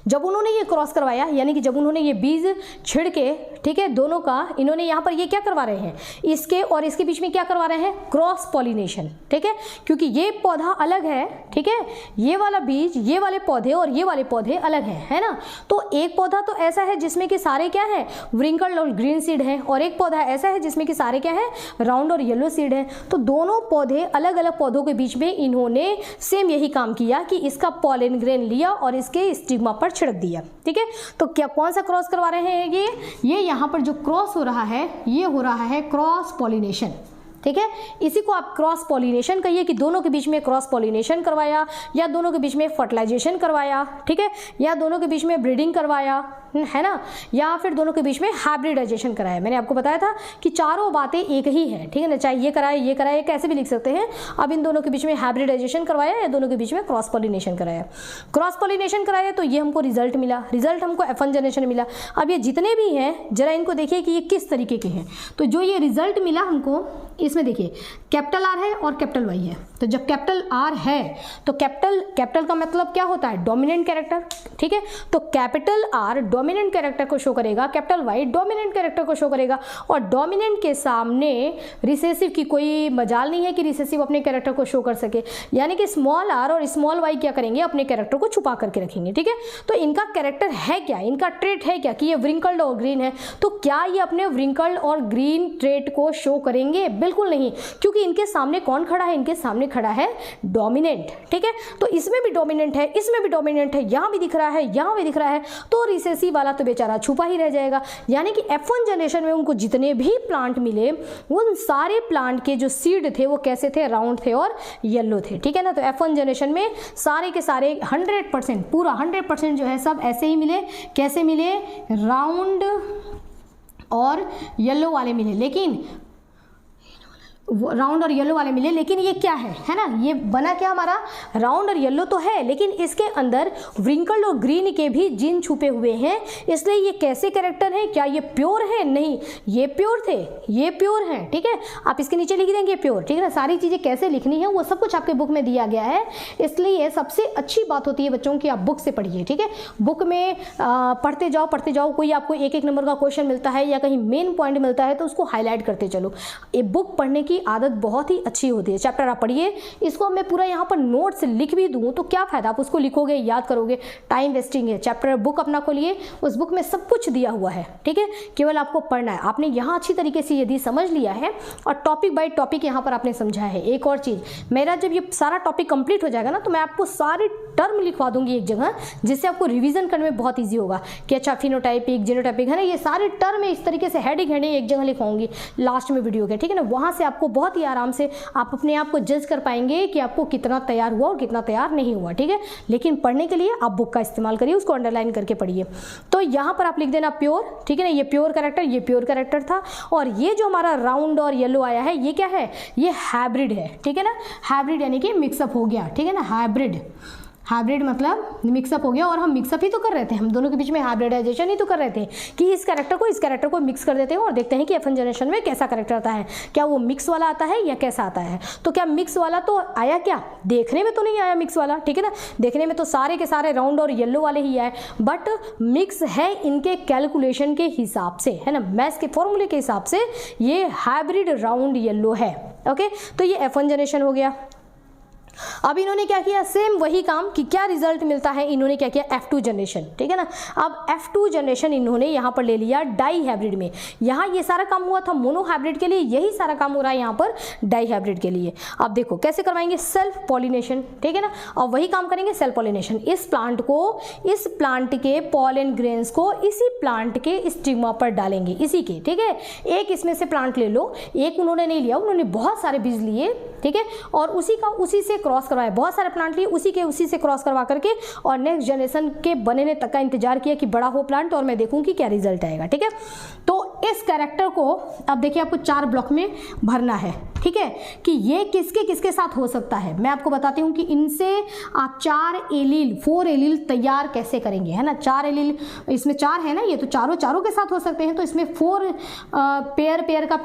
जब उन्होंने ये क्रॉस करवाया, यानी कि जब उन्होंने ये बीज छिड़ के, ठीक है, दोनों का इन्होंने यहाँ पर ये क्या करवा रहे हैं, इसके और इसके बीच में क्या करवा रहे हैं, क्रॉस पॉलिनेशन, ठीक है। क्योंकि ये पौधा अलग है, ठीक है, ये वाला बीज, ये वाले पौधे और ये वाले पौधे अलग हैं, है ना। तो एक पौधा तो ऐसा है जिसमें कि सारे क्या है, व्रिंकल्ड और ग्रीन सीड है, और एक पौधा ऐसा है जिसमें कि सारे क्या है, राउंड और येलो सीड है। तो दोनों पौधे अलग अलग पौधों के बीच में इन्होंने सेम यही काम किया कि इसका पॉलन ग्रेन लिया और इसके स्टिग्मा पर छिड़क दिया, ठीक है। तो क्या कौन सा क्रॉस करवा रहे हैं, ये यहाँ पर जो क्रॉस हो रहा है ये हो रहा है क्रॉस पॉलिनेशन, ठीक है। इसी को आप क्रॉस पॉलिनेशन कहिए कि दोनों के बीच में क्रॉस पॉलिनेशन करवाया, या दोनों के बीच में फर्टिलाइजेशन करवाया, ठीक है, या दोनों के बीच में ब्रीडिंग करवाया, है ना, या फिर दोनों के बीच में हाइब्रिडाइजेशन कराया। मैंने आपको बताया था कि चारों बातें एक ही है, ठीक है ना, चाहे ये कराए कैसे भी लिख सकते हैं। अब इन दोनों के बीच में हाइब्रिडाइजेशन करवाया या दोनों के बीच में क्रॉस पॉलिनेशन कराया। क्रॉस पॉलिनेशन कराया तो ये हमको रिजल्ट मिला, रिजल्ट हमको F1 जनरेशन मिला। अब ये जितने भी हैं जरा इनको देखिए कि ये किस तरीके के हैं। तो जो ये रिजल्ट मिला हमको, इसमें देखिए कैपिटल आर है और कैपिटल वाई है। तो जब कैपिटल आर है तो कैपिटल का मतलब क्या होता है, डोमिनेंट कैरेक्टर, ठीक है। तो कैपिटल आर डोमिनेंट कैरेक्टर को शो करेगा, कैपिटल वाई डोमिनेंट कैरेक्टर को शो करेगा, और डोमिनेंट के सामने रिसेसिव की कोई मजाल नहीं है कि रिसेसिव अपने कैरेक्टर को शो कर सके। यानी कि स्मॉल आर और स्मॉल वाई क्या करेंगे, अपने कैरेक्टर को छुपा करके रखेंगे, ठीक है। तो इनका कैरेक्टर है क्या, इनका ट्रेट है क्या कि ये व्रिंकल्ड और ग्रीन है। तो क्या ये अपने व्रिंकल्ड और ग्रीन ट्रेट को शो करेंगे, बिल्कुल नहीं, क्योंकि इनके सामने कौन खड़ा है, इनके सामने खड़ा है डोमिनेंट, ठीक है। तो इसमें भी डोमिनेंट है, इसमें भी डोमिनेंट है, यहां भी दिख रहा है, यहां भी दिख रहा है, तो रिसेसिव वाला तो बेचारा छुपा ही रह जाएगा। यानी कि F1 जनरेशन में उनको जितने भी प्लांट मिले उन सारे प्लांट के जो सीड थे वो कैसे थे, राउंड थे और येलो थे, ठीक है ना। तो F1 जनरेशन में सारे के सारे 100% पूरा 100% जो है सब ऐसे ही मिले। कैसे मिले, राउंड और येलो वाले मिले, लेकिन राउंड और येलो वाले मिले। लेकिन ये क्या है ना, ये बना क्या हमारा, राउंड और येलो तो है, लेकिन इसके अंदर व्रिंकल्ड और ग्रीन के भी जीन छुपे हुए हैं। इसलिए ये कैसे कैरेक्टर है, क्या ये प्योर है, नहीं, ये प्योर थे, ये प्योर है, ठीक है। आप इसके नीचे लिख देंगे प्योर, ठीक है ना। सारी चीजें कैसे लिखनी है वो सब कुछ आपके बुक में दिया गया है। इसलिए सबसे अच्छी बात होती है बच्चों की आप बुक से पढ़िए, ठीक है। बुक में पढ़ते जाओ, कोई आपको एक नंबर का क्वेश्चन मिलता है या कहीं मेन पॉइंट मिलता है तो उसको हाईलाइट करते चलो। ये बुक पढ़ने की की आदत बहुत ही अच्छी होती है। चैप्टर आप पढ़िए, इसको मैं पूरा यहाँ पर नोट्स लिख भी दूँ तो क्या फायदा, आप उसको लिखोगे, याद करोगे, टाइम वेस्टिंग है। चैप्टर बुक अपना खोलिए, उस बुक में सब कुछ दिया हुआ है, ठीक है, केवल आपको पढ़ना है। आपने यहाँ अच्छी तरीके से यदि समझ लिया है और टॉपिक बाय टॉपिक यहाँ पर आपने समझा है। एक और चीज़, मेरा जब ये सारा टॉपिक कंप्लीट हो जाएगा ना तो मैं आपको सारे टर्म लिखवा दूंगी एक जगह, जिससे आपको रिवीजन करने में बहुत ईजी होगा कि अच्छा फिनोटाइपिक, जीनोटाइपिक है ना, ये सारे टर्म इस तरीके से हेडिंग एक जगह लिखवाऊंगी लास्ट में वीडियो के, ठीक है ना। वहां से आपको बहुत ही आराम से आप अपने आप को जज कर पाएंगे कि आपको कितना तैयार हुआ और कितना तैयार नहीं हुआ, ठीक है। लेकिन पढ़ने के लिए आप बुक का इस्तेमाल करिए, उसको अंडरलाइन करके पढ़िए। तो यहाँ पर आप लिख देना प्योर, ठीक है ना, ये प्योर कैरेक्टर, ये प्योर कैरेक्टर था। और ये जो हमारा राउंड और येलो आया है, ये क्या है, ये हाइब्रिड है, ठीक है ना। हाइब्रिड यानी कि मिक्सअप हो गया, ठीक है ना। हाइब्रिड, हाइब्रिड मतलब मिक्सअप हो गया, और हम मिक्सअप ही तो कर रहे थे, हम दोनों के बीच में हाइब्रिडाइजेशन ही तो कर रहे थे कि इस कैरेक्टर को मिक्स कर देते हैं और देखते हैं कि F1 जनरेशन में कैसा कैरेक्टर आता है, क्या वो मिक्स वाला आता है या कैसा आता है। तो क्या मिक्स वाला तो आया, क्या देखने में तो नहीं आया मिक्स वाला, ठीक है ना, देखने में तो सारे के सारे राउंड और येलो वाले ही आए, बट मिक्स है इनके कैलकुलेशन के हिसाब से, है ना, मैथ्स के फॉर्मूले के हिसाब से ये हाइब्रिड राउंड येलो है। ओके, तो ये F1 जनरेशन हो गया। अब इन्होंने क्या किया, सेम वही काम कि क्या रिजल्ट मिलता है, इन्होंने क्या किया, F2 जनरेशन, ठीक है ना। अब F2 जनरेशन इन्होंने यहाँ पर ले लिया डाई हाइब्रिड में। यहाँ ये सारा काम हुआ था मोनो हाइब्रिड के लिए, यही सारा काम हो रहा है यहाँ पर डाई हाइब्रिड के लिए। अब देखो कैसे करवाएंगे, सेल्फ पॉलिनेशन, ठीक है ना। और वही काम करेंगे सेल्फ पॉलिनेशन, इस प्लांट को, इस प्लांट के पॉलन ग्रेन्स को इसी प्लांट के स्टिग्मा पर डालेंगे, इसी के, ठीक है। एक इसमें से प्लांट ले लो, एक उन्होंने नहीं लिया, उन्होंने बहुत सारे बीज लिए, ठीक है, और उसी से क्रॉस करवाया, बहुत सारे प्लांट लिए, उसी से क्रॉस करवा करके और नेक्स्ट जनरेशन के बनने तक का इंतजार किया कि बड़ा हो प्लांट और मैं देखूं कि क्या रिजल्ट आएगा, ठीक है। तो इस कैरेक्टर को अब देखिए आपको 4 ब्लॉक में भरना है, ठीक है, कि ये किसके किसके साथ हो सकता है। मैं आपको बताती हूँ कि इनसे आप 4 एलील तैयार कैसे करेंगे, है ना। 4 एलील, इसमें 4 है ना, ये तो चारों के साथ हो सकते हैं, तो इसमें 4 पेयर का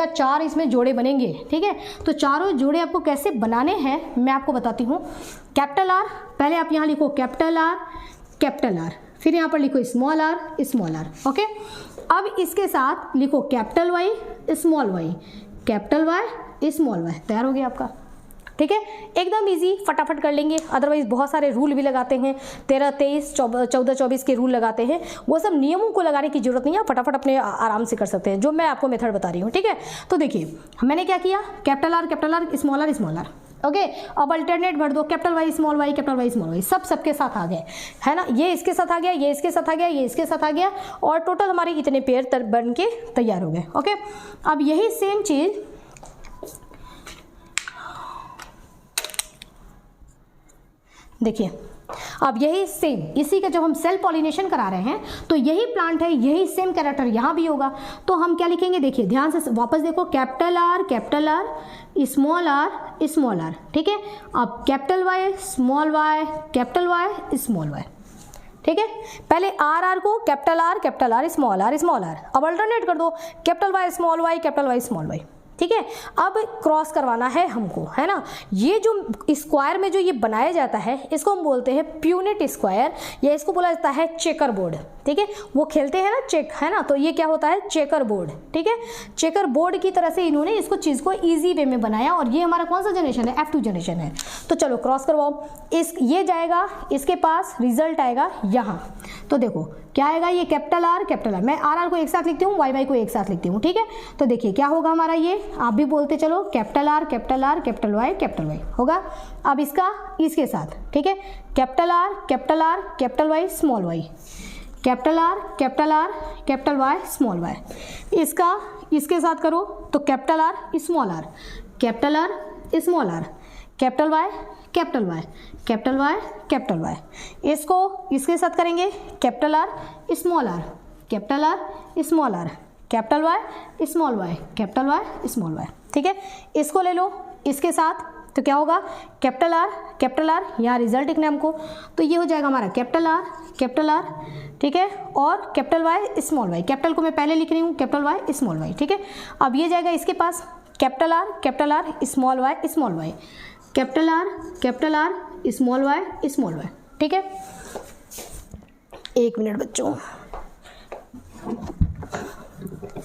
4 इसमें जोड़े बनेंगे, ठीक है। तो चारों जोड़े आपको कैसे बनाने हैं मैं आपको बताती हूँ। कैपिटल आर, पहले आप यहाँ लिखो कैपिटल आर, फिर यहाँ पर लिखो स्मॉल आर, ओके। अब इसके साथ लिखो capital Y, small Y, capital Y, small Y, तैयार हो गया आपका, ठीक है। एकदम इजी, फटाफट कर लेंगे। अदरवाइज बहुत सारे रूल भी लगाते हैं, 13, 23, 14, 24 के रूल लगाते हैं, वो सब नियमों को लगाने की जरूरत नहीं है, फटाफट अपने आराम से कर सकते हैं, जो मैं आपको मेथड बता रही हूँ, ठीक है। तो देखिए मैंने क्या किया, capital R, small R, okay. अब अल्टरनेट भर दो, कैपिटल वाई स्मॉल वाई, सबके साथ आ गए, है ना। ये इसके साथ आ गया, ये इसके साथ आ गया, ये इसके साथ आ गया, और टोटल हमारे इतने पेयर बन के तैयार हो गए, ओके। अब यही सेम चीज देखिए, अब यही सेम, इसी का जब हम सेल पॉलिनेशन करा रहे हैं तो यही प्लांट है, यही सेम कैरेक्टर यहाँ भी होगा। तो हम क्या लिखेंगे, देखिए ध्यान से वापस देखो, कैपिटल आर, स्मॉल आर, ठीक है। अब capital Y, small Y, capital Y, small Y, ठीक है। पहले आर को कैपिटल आर, स्मॉल आर, अब अल्टरनेट कर दो, कैपिटल वाई, स्मॉल वाई, ठीक है। अब क्रॉस करवाना है हमको, है ना। ये जो स्क्वायर में जो ये बनाया जाता है, इसको हम बोलते हैं प्यूनेट स्क्वायर, या इसको बोला जाता है चेकर बोर्ड, ठीक है। वो खेलते हैं ना चेक, है ना, तो ये क्या होता है, चेकर बोर्ड, ठीक है। चेकर बोर्ड की तरह से इन्होंने इसको चीज को इजी वे में बनाया, और ये हमारा कौन सा जनरेशन है, F2 जनरेशन है। तो चलो क्रॉस करवाओ, ये जाएगा, इसके पास रिजल्ट आएगा यहाँ। तो देखो क्या आएगा, ये कैपिटल आर, मैं आर को एक साथ लिखती हूँ, वाई को एक साथ लिखती हूँ, ठीक है। तो देखिए क्या होगा हमारा, ये आप भी बोलते चलो, कैपिटल आर, कैपिटल वाई होगा। अब इसके साथ, ठीक है, capital Y, small Y, capital R, capital Y, small Y. इसके साथ करो तो capital R, small R, capital Y, capital Y. इसके साथ करेंगे capital R, small R, capital Y, small Y, ठीक है। इसको ले लो इसके साथ, तो क्या होगा, कैपिटल आर, यहाँ रिजल्ट लिखना है हमको, तो ये हो जाएगा हमारा कैपिटल आर, ठीक है, और capital Y, small Y. Capital को मैं पहले लिख रही हूँ, कैपिटल वाई, स्मॉल वाई, ठीक है। अब ये जाएगा इसके पास, capital R, small Y, capital R, small Y, ठीक है। 1 मिनट बच्चों,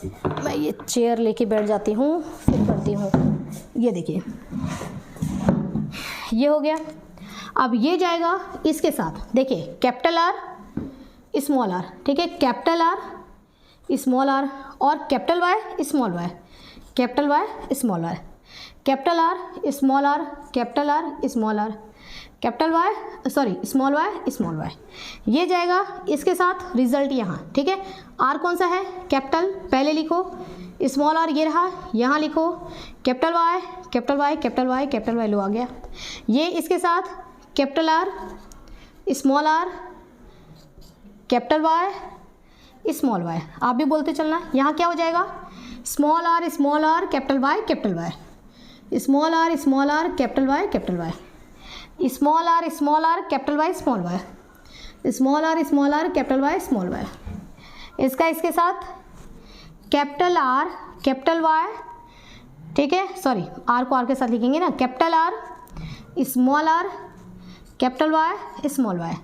मैं ये चेयर लेके बैठ जाती हूँ, फिर करती हूँ। ये देखिए ये हो गया। अब ये जाएगा इसके साथ, देखिए कैपिटल आर स्मॉल आर, ठीक है, कैपिटल आर स्मॉल आर और capital Y small Y, capital Y small Y, capital R small R, capital R small R, capital Y sorry small Y small Y. ये जाएगा इसके साथ result यहाँ, ठीक है। आर कौन सा है, कैपिटल, पहले लिखो, स्मॉल आर ये रहा, यहाँ लिखो, capital Y capital Y capital Y capital Y, लो आ गया। ये इसके साथ capital R small R capital Y small Y, आप भी बोलते चलना। यहाँ क्या हो जाएगा, small R capital Y small R capital Y capital Y, small R capital Y small Y, small R capital Y small Y. इसका इसके साथ कैपिटल आर कैपिटल वाई, ठीक है, सॉरी आर को आर के साथ लिखेंगे ना, capital R small R capital Y small Y,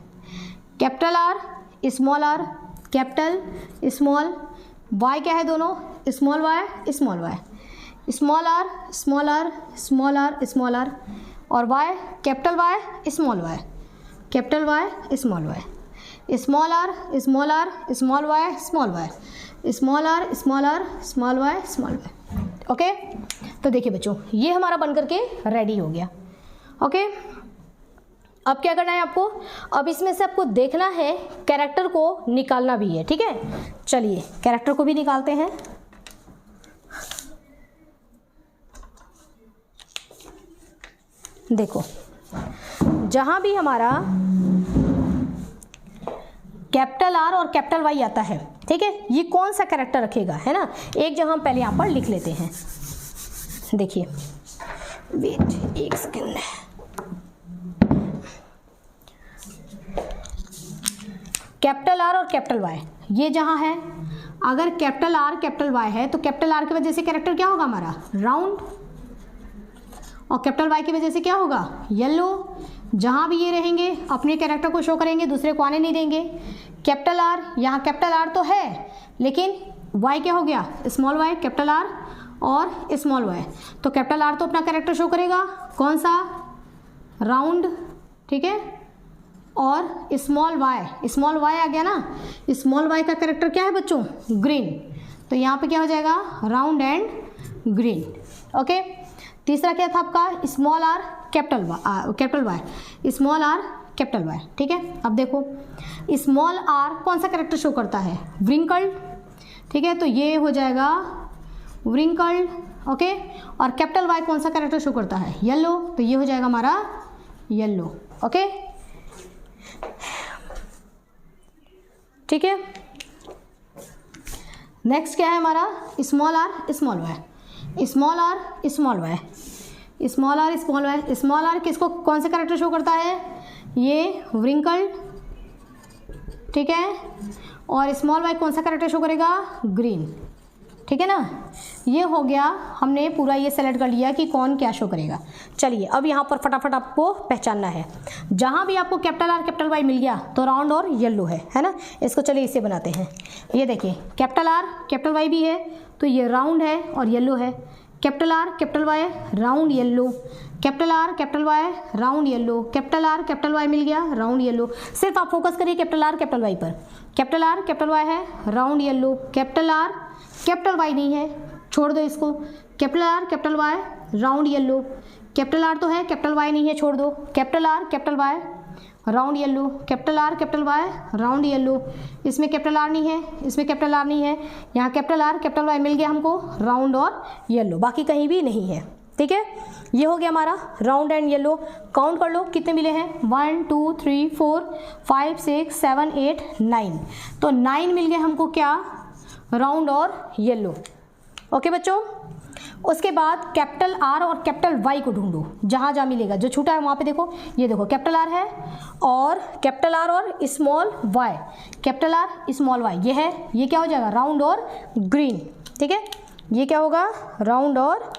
capital R small R capital small Y, क्या है दोनों, small Y small Y, small R small R small R small R, और Y capital Y small Y capital Y small Y, small R small Y small Y, small R small Y small Y. Okay, तो देखिए बच्चों ये हमारा बन करके ready हो गया। ओके, अब क्या करना है आपको, अब इसमें से आपको देखना है, कैरेक्टर को निकालना भी है, ठीक है। चलिए कैरेक्टर को भी निकालते हैं। देखो जहां भी हमारा कैपिटल आर और कैपिटल वाई आता है, ठीक है, ये कौन सा कैरेक्टर रखेगा, है ना। एक जगह हम पहले यहाँ पर लिख लेते हैं, देखिए वेट एक सेकेंड, कैपिटल आर और कैपिटल वाई ये जहाँ है, अगर कैपिटल आर कैपिटल वाई है तो कैपिटल आर की वजह से कैरेक्टर क्या होगा हमारा, राउंड, और कैपिटल वाई की वजह से क्या होगा, येलो। जहाँ भी ये रहेंगे अपने कैरेक्टर को शो करेंगे, दूसरे को आने नहीं देंगे। कैपिटल आर, यहाँ कैपिटल आर तो है लेकिन वाई क्या हो गया, स्मॉल वाई, कैपिटल आर और स्मॉल वाई, तो कैपिटल आर तो अपना कैरेक्टर शो करेगा, कौन सा, राउंड, ठीक है, और स्मॉल वाई आ गया ना, स्मॉल वाई का कैरेक्टर क्या है बच्चों, ग्रीन, तो यहाँ पे क्या हो जाएगा, राउंड एंड ग्रीन। ओके, तीसरा क्या था आपका, small R capital Y, small R capital Y, ठीक है। अब देखो स्मॉल आर कौन सा कैरेक्टर शो करता है, व्रिंकल्ड, ठीक है, तो ये हो जाएगा व्रिंकल्ड। ओके, और कैपिटल वाई कौन सा कैरेक्टर शो करता है, येलो, तो ये हो जाएगा हमारा येलो। ओके, ठीक है। नेक्स्ट क्या है हमारा, small R small Y, small R small Y, small R small Y. Small R किसको, कौन सा कैरेक्टर शो करता है, ये व्रिंकल्ड, ठीक है, और स्मॉल वाई कौन सा कैरेक्टर शो करेगा, ग्रीन, ठीक है ना। ये हो गया, हमने पूरा ये सेलेक्ट कर लिया कि कौन क्या शो करेगा। चलिए अब यहाँ पर फटाफट आपको पहचानना है, जहाँ भी आपको कैपिटल आर कैपिटल वाई मिल गया तो राउंड और येलो है ना। इसको चलिए इसे बनाते हैं। ये देखिए कैपिटल आर कैपिटल वाई भी है तो ये राउंड है और येलो है, capital R capital Y round yellow, capital R capital Y round yellow, capital R capital Y मिल गया राउंड येलो। सिर्फ आप फोकस करिए कैपिटल आर कैपिटल वाई पर, कैपिटल आर कैपिटल वाई है round yellow, capital R capital Y नहीं है, छोड़ दो इसको, capital R capital Y round yellow, capital R तो है कैपिटल वाई नहीं है, छोड़ दो, capital R capital Y round yellow, capital R capital Y round yellow, इसमें कैपिटल आर नहीं है, इसमें कैपिटल आर नहीं है, यहाँ कैपिटल आर कैपिटल वाई मिल गया हमको राउंड और येलो, बाकी कहीं भी नहीं है, ठीक है। ये हो गया हमारा राउंड एंड येलो। काउंट कर लो कितने मिले हैं, 1 2 3 4 5 6 7 8 9, तो 9 मिल गए हमको क्या, राउंड और येलो। ओके बच्चों, उसके बाद कैपिटल आर और कैपिटल वाई को ढूंढो, जहाँ जहाँ मिलेगा, जो छूटा है वहाँ पे देखो, ये देखो कैपिटल आर है और कैपिटल आर और small Y, capital R small Y ये है, ये क्या हो जाएगा राउंड और ग्रीन, ठीक है, ये क्या होगा राउंड और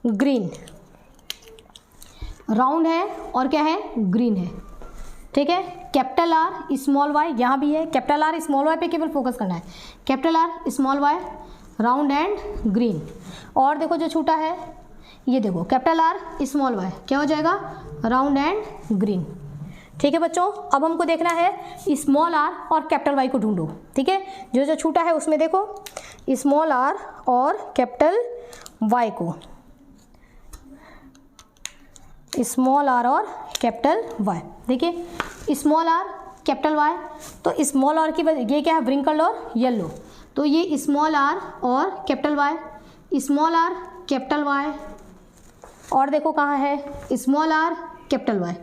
ग्रीन, राउंड है और क्या है ग्रीन है, ठीक है। कैपिटल आर स्मॉल वाई यहाँ भी है, कैपिटल आर स्मॉल वाई पे केवल फोकस करना है, capital R small Y round and green. और देखो जो छूटा है ये देखो कैपिटल आर स्मॉल वाई, क्या हो जाएगा, राउंड एंड ग्रीन। ठीक है बच्चों, अब हमको देखना है स्मॉल आर और कैपिटल वाई को ढूंढो। ठीक है, जो जो छूटा है उसमें देखो स्मॉल आर और कैपिटल वाई को, स्मॉल आर और कैपिटल वाई। देखिए स्मॉल आर कैपिटल वाई, तो स्मॉल आर की ये क्या है, व्रिंकल्ड और येलो, तो ये स्मॉल आर और capital Y, small R capital Y, और देखो कहाँ है स्मॉल आर कैपिटल वाई।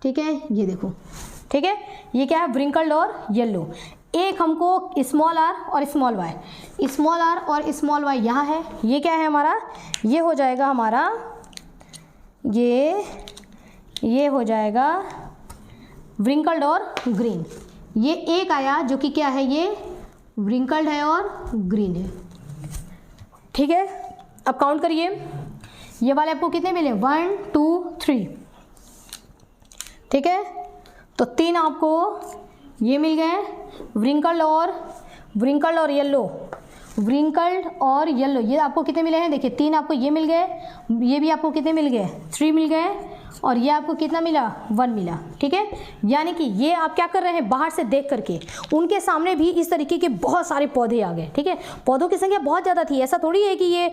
ठीक है, ये देखो, ठीक है, ये क्या है, व्रिंकल्ड और येलो। एक हमको स्मॉल आर और स्मॉल वाई, स्मॉल आर और स्मॉल वाई यहाँ है, ये क्या है हमारा, ये हो जाएगा हमारा, ये हो जाएगा व्रिंकल्ड और ग्रीन। ये एक आया जो कि क्या है, ये व्रिंकल्ड है और ग्रीन है। ठीक है, अब काउंट करिए, ये वाले आपको कितने मिले, 1 2 3। ठीक है, तो 3 आपको ये मिल गए, व्रिंकल्ड और येलो, व्रिंकल्ड और येलो, ये आपको कितने मिले हैं, देखिए 3 आपको ये मिल गए, ये भी आपको कितने मिल गए, 3 मिल गए, और ये आपको कितना मिला, 1 मिला। ठीक है, यानी कि ये आप क्या कर रहे हैं, बाहर से देख करके उनके सामने भी इस तरीके के बहुत सारे पौधे आ गए। ठीक है, पौधों की संख्या बहुत ज़्यादा थी, ऐसा थोड़ी है कि ये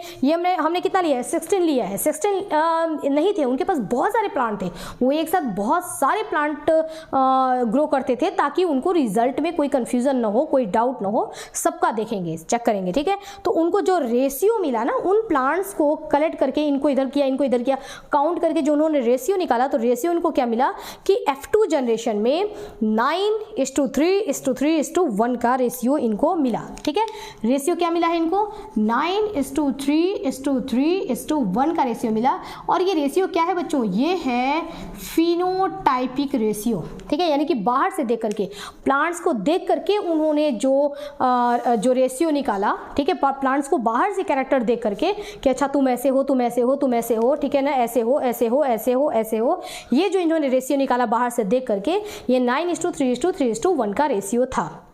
हमने कितना लिया है, 16 लिया है, 16 नहीं थे, उनके पास बहुत सारे प्लांट थे, वो एक साथ बहुत सारे प्लांट ग्रो करते थे ताकि उनको रिजल्ट में कोई कन्फ्यूज़न ना हो, कोई डाउट ना हो, सबका देखेंगे, चेक करेंगे। ठीक है, तो उनको जो रेशियो मिला ना, उन प्लांट्स को कलेक्ट करके इनको इधर किया, इनको इधर किया, काउंट करके जो उन्होंने रेशियो निकाला, तो रेशियो इनको क्या मिला कि F2 जनरेशन में 9:3:3:1 का रेशियो इनको मिला। ठीक है, रेशियो क्या मिला है इनको, 9:3:3:1 का रेशियो मिला। और ये रेशियो क्या है बच्चों, ये है फिनोटाइपिक रेशियो। ठीक है, यानी कि बाहर से देख करके, प्लांट्स को देख करके उन्होंने जो रेशियो निकाला। ठीक है, प्लांट्स को बाहर से कैरेक्टर देख करके कि अच्छा तुम ऐसे हो, तुम ऐसे हो, तुम ऐसे हो, ठीक है ना, ऐसे हो, ऐसे हो, ऐसे हो, ऐसे हो, ये जो इन्होंने रेशियो निकाला बाहर से देख करके, ये 9:3:3:1 का रेशियो था।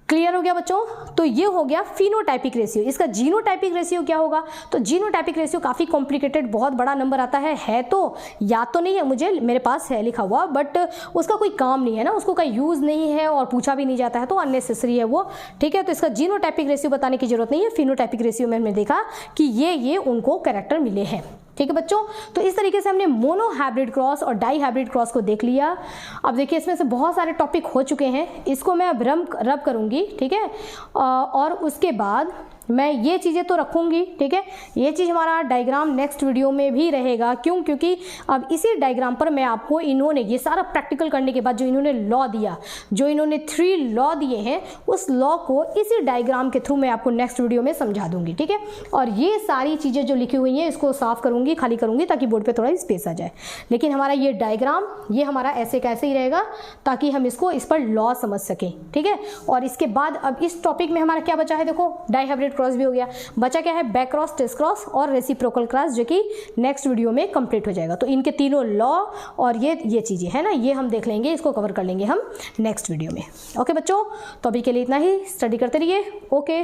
क्लियर हो गया बच्चों, तो ये हो गया फिनोटाइपिक रेशियो। इसका जीनोटाइपिक रेशियो क्या होगा, तो जीनोटाइपिक रेशियो काफ़ी कॉम्प्लिकेटेड, बहुत बड़ा नंबर आता है तो याद तो नहीं है मुझे, मेरे पास है लिखा हुआ, बट उसका कोई काम नहीं है ना, उसको कोई यूज़ नहीं है और पूछा भी नहीं जाता है, तो अननेसेसरी है वो। ठीक है, तो इसका जीनोटाइपिक रेशियो बताने की जरूरत नहीं है, फिनोटाइपिक रेशियो में हमने देखा कि ये उनको कैरेक्टर मिले हैं। ठीक है बच्चों, तो इस तरीके से हमने मोनो हाइब्रिड क्रॉस और डाई हाइब्रिड क्रॉस को देख लिया। अब देखिए इसमें से बहुत सारे टॉपिक हो चुके हैं, इसको मैं अब रब करूंगी। ठीक है, और उसके बाद मैं ये चीज़ें तो रखूँगी। ठीक है, ये चीज़ हमारा डायग्राम नेक्स्ट वीडियो में भी रहेगा। क्यों, क्योंकि अब इसी डायग्राम पर मैं आपको इन्होंने ये सारा प्रैक्टिकल करने के बाद जो इन्होंने लॉ दिया, जो इन्होंने 3 लॉ दिए हैं, उस लॉ को इसी डायग्राम के थ्रू मैं आपको नेक्स्ट वीडियो में समझा दूंगी। ठीक है, और ये सारी चीज़ें जो लिखी हुई हैं इसको साफ करूँगी, खाली करूँगी, ताकि बोर्ड पर थोड़ा स्पेस आ जाए। लेकिन हमारा ये डायग्राम ये हमारा ऐसे कैसे ही रहेगा ताकि हम इस पर लॉ समझ सकें। ठीक है, और इसके बाद अब इस टॉपिक में हमारा क्या बचा है, देखो डाई हाइब्रिड क्रॉस भी हो गया, बचा क्या है, बैक क्रॉस, टेस्ट क्रॉस और रेसिप्रोकल क्रॉस, जो कि नेक्स्ट वीडियो में कंप्लीट हो जाएगा। तो इनके तीनों लॉ और ये चीजें है ना, ये हम देख लेंगे, इसको कवर कर लेंगे हम नेक्स्ट वीडियो में। ओके बच्चों, तो अभी के लिए इतना ही, स्टडी करते रहिए। ओके।